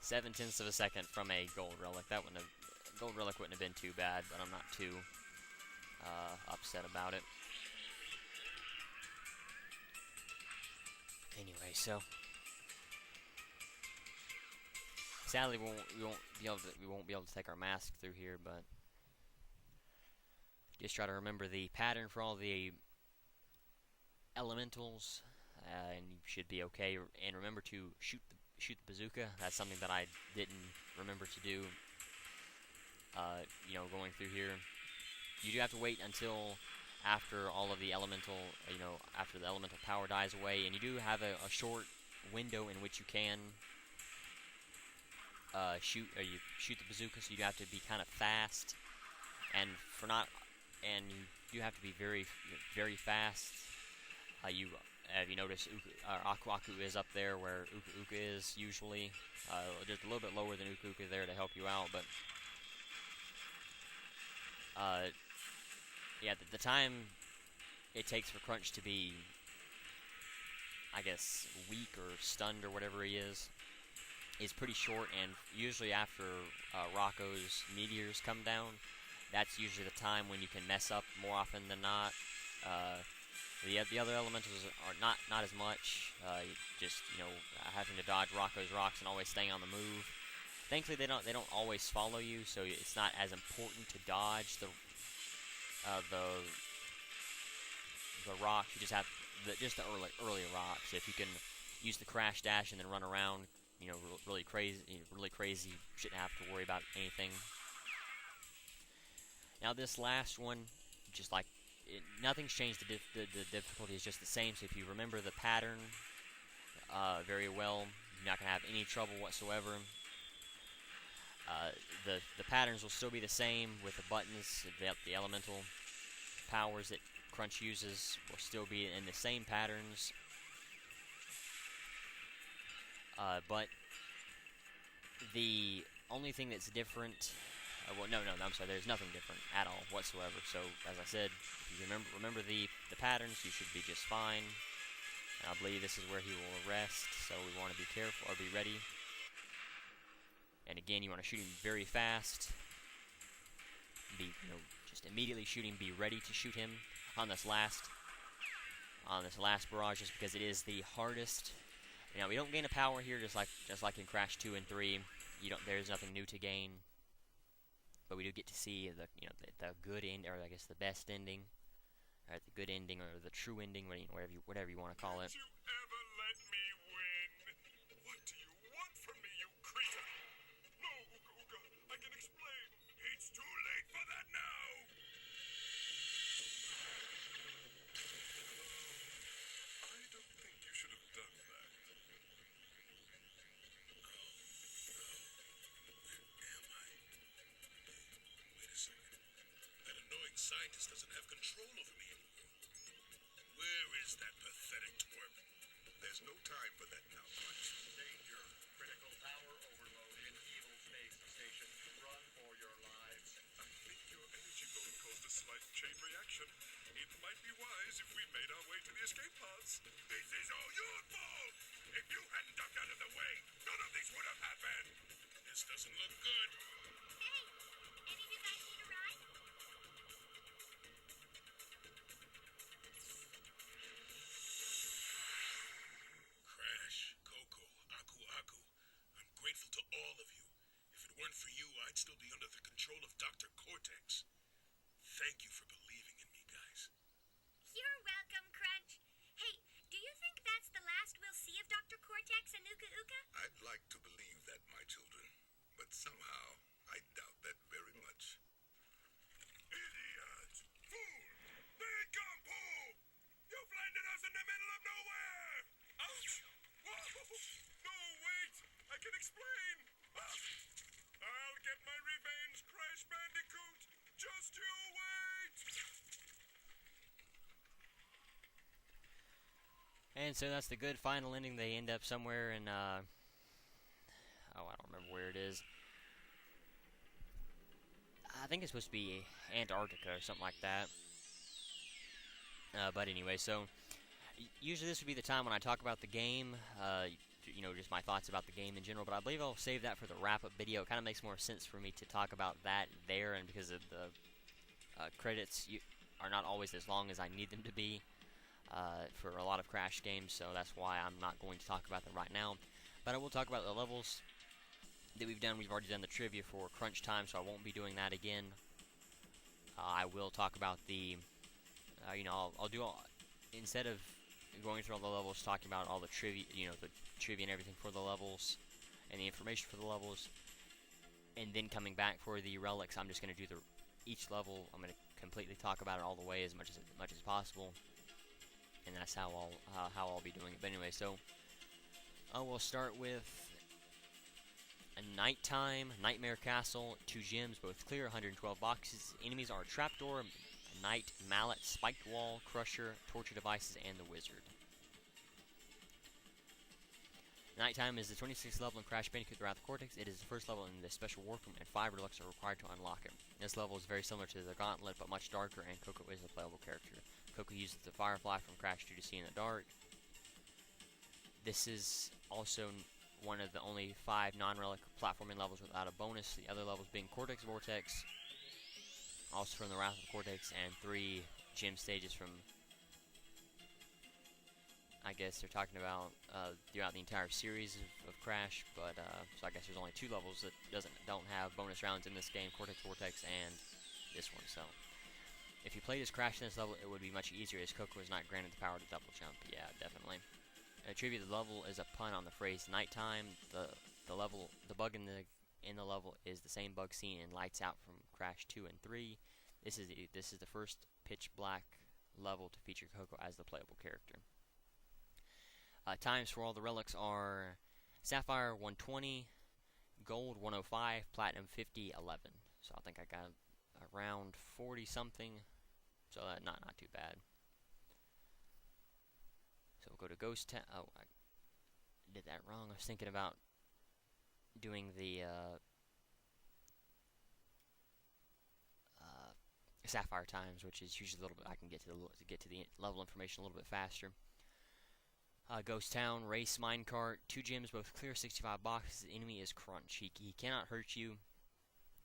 0.7 of a second from a gold relic. Gold relic wouldn't have been too bad, but I'm not too upset about it. Anyway, so sadly we won't be able to take our mask through here, but just try to remember the pattern for all the elementals, and you should be okay. And remember to shoot the bazooka. That's something that I didn't remember to do. Going through here, you do have to wait until after all of the elemental, after the elemental power dies away, and you do have a short window in which you can shoot the bazooka. So you have to be kind of fast, and you do have to be very, very fast. Have you noticed Aku Aku is up there where Uka Uka is usually, just a little bit lower than Uka Uka there to help you out, but yeah, the time it takes for Crunch to be, I guess, weak or stunned or whatever he is pretty short, and usually after Rok-Ko's meteors come down, that's usually the time when you can mess up more often than not. The other elementals are not as much, just having to dodge Rok-Ko's rocks and always staying on the move. Thankfully, they don't always follow you, so it's not as important to dodge the rocks. You just have the early rocks. If you can use the crash dash and then run around, really crazy, you shouldn't have to worry about anything. Now this last one, just like nothing's changed. The difficulty is just the same. So if you remember the pattern very well, you're not gonna have any trouble whatsoever. The patterns will still be the same with the buttons. The elemental powers that Crunch uses will still be in the same patterns. But the only thing that's different, I'm sorry, there's nothing different at all whatsoever. So, as I said, if you remember the patterns, you should be just fine. And I believe this is where he will rest, so we want to be careful, or be ready. And again, you want to shoot him very fast. Just immediately shoot him, be ready to shoot him on this last barrage, just because it is the hardest. We don't gain a power here, just like in Crash 2 and 3. There's nothing new to gain, but we do get to see the good end, or I guess the best ending, or the good ending, or the true ending, whatever you want to call it. Don't you ever let me win? What do you want from me, you creature? No, Uka Uka, I can explain. It's too late for that now. I don't think you should have done that. Wait a second. That annoying scientist doesn't have control over me anymore. Where is that pathetic twerp? There's no time for that now, Crunch. Danger. Critical power overload in Evil Space Station. Run for your lives. I think your energy bone caused a slight chain reaction. It might be wise if we made our way to the escape pods. This is all your fault! If you hadn't ducked out of the way, none of this would have happened! This doesn't look good. Hey, any of you guys need a ride? Crash, Coco, Aku still be under the control of Dr. Cortex. Thank you for believing in me, guys. You're welcome, Crunch. Hey, do you think that's the last we'll see of Dr. Cortex and Uka Uka? I'd like to believe that, my children, but somehow I doubt that very much. Idiots! Fool! Nincompoop! You've landed us in the middle of nowhere! Ouch! Whoa! No, wait! I can explain! I'll get my revenge, Crash Bandicoot! Just you wait! And so that's the good final ending. They end up somewhere in, oh, I don't remember where it is. I think it's supposed to be Antarctica or something like that. But anyway, so usually this would be the time when I talk about the game, you know, just my thoughts about the game in general, but I believe I'll save that for the wrap-up video. It kind of makes more sense for me to talk about that there, and because of the credits are not always as long as I need them to be for a lot of Crash games, so that's why I'm not going to talk about them right now. But I will talk about the levels that we've done. We've already done the trivia for Crunch Time, so I won't be doing that again. I will talk about the, you know, I'll do all, instead of going through all the levels, talking about all the trivia, you know, the trivia and everything for the levels, and the information for the levels, and then coming back for the relics. I'm just going to do each level. I'm going to completely talk about it all the way as much as possible, and that's how I'll be doing it. But anyway, so I will start with a nighttime Nightmare Castle, 2 gems, both clear, 112 boxes. Enemies are a trapdoor, a knight, mallet, spiked wall, crusher, torture devices, and the wizard. Nighttime is the 26th level in Crash Bandicoot throughout the Cortex. It is the first level in the special workroom, and 5 relics are required to unlock it. This level is very similar to the Gauntlet, but much darker, and Coco is a playable character. Coco uses the Firefly from Crash 2 to see in the dark. This is also one of the only 5 non-relic platforming levels without a bonus, the other levels being Cortex Vortex, also from the Wrath of Cortex, and 3 gem stages from, I guess they're talking about throughout the entire series of Crash, but so I guess there's only 2 levels that don't have bonus rounds in this game, Cortex Vortex and this one. So if you played as Crash in this level, it would be much easier as Coco is not granted the power to double jump. Yeah, definitely. Trivia: the level is a pun on the phrase nighttime. The bug in the level is the same bug seen in Lights Out from Crash 2 and 3. This is the first pitch black level to feature Coco as the playable character. Times for all the relics are Sapphire 120, Gold 105, Platinum 50, 11. So I think I got around 40 something. So not too bad. So we'll go to Ghost Town. Oh, I did that wrong. I was thinking about doing the Sapphire times, which is usually a little bit. I can get to the level information a little bit faster. Ghost Town, Race, Minecart, 2 gems, both clear, 65 boxes. The enemy is Crunch. He cannot hurt you.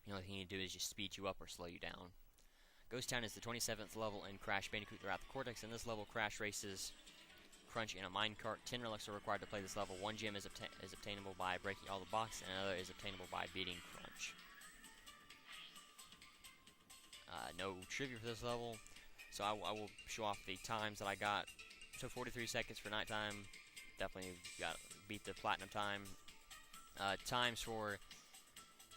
The only thing he can do is just speed you up or slow you down. Ghost Town is the 27th level in Crash Bandicoot throughout the Cortex. In this level, Crash races Crunch in a minecart. 10 relics are required to play this level. 1 gem is obtainable by breaking all the boxes, and another is obtainable by beating Crunch. No trivia for this level, so I will show off the times that I got. So 43 seconds for nighttime. Definitely got beat the platinum time. Times for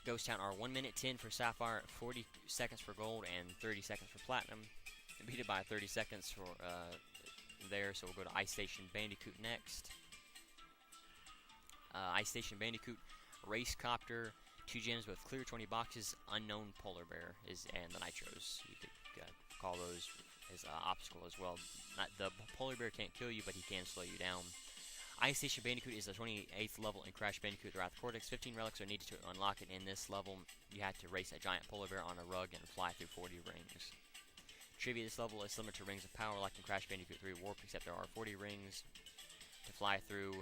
Ghost Town are 1 minute 10 for Sapphire, 40 seconds for Gold, and 30 seconds for Platinum. Beat it by 30 seconds for there. So we'll go to Ice Station Bandicoot next. Ice Station Bandicoot, Race Copter, 2 gems with clear, 20 boxes. Unknown Polar Bear and the Nitros. You could call those as obstacle as well. The Polar Bear can't kill you, but he can slow you down. Ice Station Bandicoot is the 28th level in Crash Bandicoot throughout the Cortex. 15 relics are needed to unlock it. In this level, you have to race a giant polar bear on a rug and fly through 40 rings. Trivia: this level is similar to Rings of Power, like in Crash Bandicoot 3 Warp, except there are 40 rings to fly through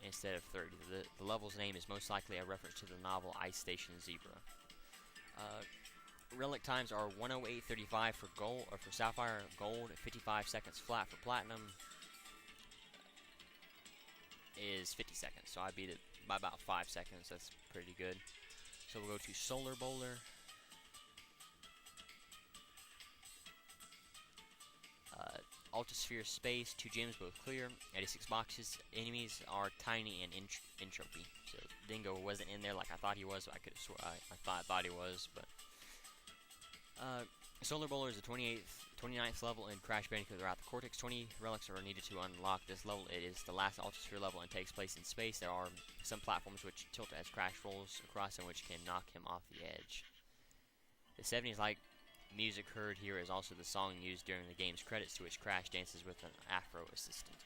instead of 30. The level's name is most likely a reference to the novel Ice Station Zebra. Relic times are 108.35 for gold, or for Sapphire. Gold, 55 seconds flat. For Platinum is 50 seconds, so I beat it by about 5 seconds. That's pretty good. So we'll go to Solar Bowler. Altisphere Space, 2 gems, both clear. 86 boxes. Enemies are tiny and entropy. So Dingo wasn't in there like I thought he was. I could have swore I thought he was, but Solar Bowler is the 29th level in Crash Bandicoot throughout the Cortex. 20 relics are needed to unlock this level. It is the last Altisphere level and takes place in space. There are some platforms which tilt as Crash rolls across and which can knock him off the edge. The 70s like music heard here is also the song used during the game's credits, to which Crash dances with an Afro assistant.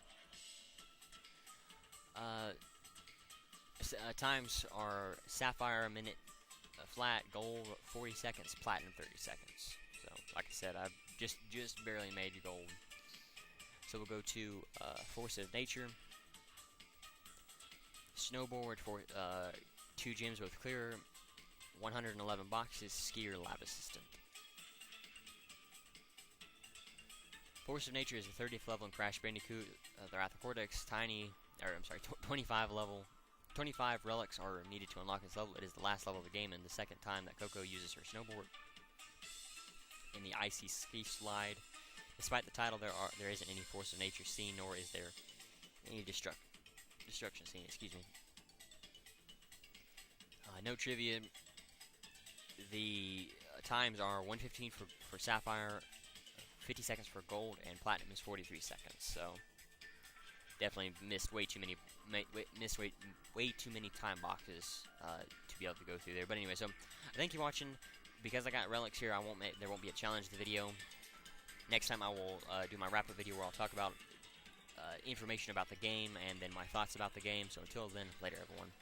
Times are Sapphire a minute flat, gold 40 seconds, platinum 30 seconds. So, like I said, I've just barely made gold. So we'll go to Force of Nature. Snowboard for 2 gems with clear, 111 boxes, Skier Lab Assistant. Force of Nature is the 30th level in Crash Bandicoot. They're at the Cortex. 25 relics are needed to unlock this level. It is the last level of the game and the second time that Coco uses her snowboard in the icy ski slide. Despite the title, there isn't any Force of Nature scene, nor is there any destruction scene. Excuse me. No trivia. The times are 1:15 for Sapphire, 50 seconds for gold, and platinum is 43 seconds. So definitely missed way too many time boxes to be able to go through there. But anyway, so thank you for watching. Because I got relics here, there won't be a challenge video. Next time I will do my wrap-up video where I'll talk about information about the game and then my thoughts about the game. So until then, later everyone.